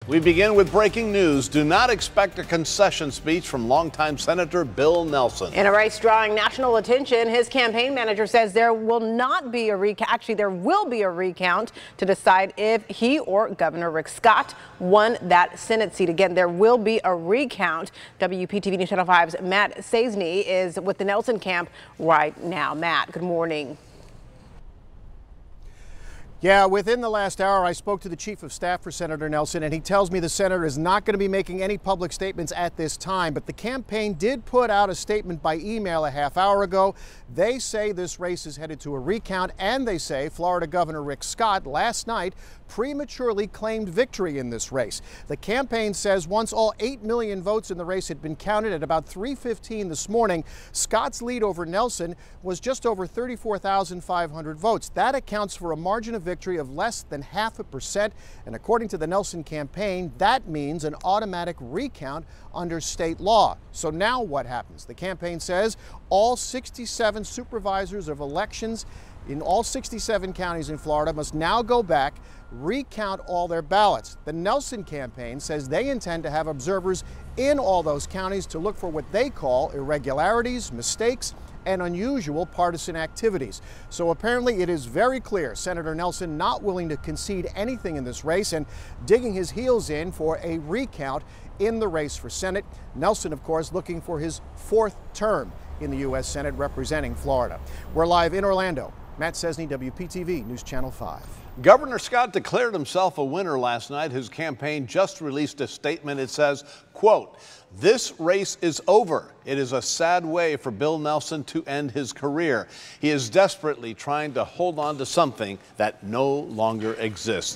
We begin with breaking news. Do not expect a concession speech from longtime Senator Bill Nelson. In a race drawing national attention, his campaign manager says there will not be a recount. Actually, there will be a recount to decide if he or Governor Rick Scott won that Senate seat. Again, there will be a recount. WPTV News Channel 5's Matt Saisney is with the Nelson camp right now. Matt, good morning. Yeah, within the last hour, I spoke to the chief of staff for Senator Nelson, and he tells me the senator is not going to be making any public statements at this time. But the campaign did put out a statement by email a half hour ago. They say this race is headed to a recount, and they say Florida Governor Rick Scott last night prematurely claimed victory in this race. The campaign says once all 8 million votes in the race had been counted at about 3:15 this morning, Scott's lead over Nelson was just over 34,500 votes. That accounts for a margin of victory of less than 0.5%. And according to the Nelson campaign, that means an automatic recount under state law. So now what happens? The campaign says all 67 supervisors of elections in all 67 counties in Florida must now go back, recount all their ballots. The Nelson campaign says they intend to have observers in all those counties to look for what they call irregularities, mistakes, and unusual partisan activities. So apparently it is very clear Senator Nelson not willing to concede anything in this race and digging his heels in for a recount in the race for Senate. Nelson, of course, looking for his 4th term in the U.S. Senate representing Florida. We're live in Orlando. Matt Saisney, WPTV News Channel 5. Governor Scott declared himself a winner last night. His campaign just released a statement. It says, quote, "This race is over. It is a sad way for Bill Nelson to end his career. He is desperately trying to hold on to something that no longer exists."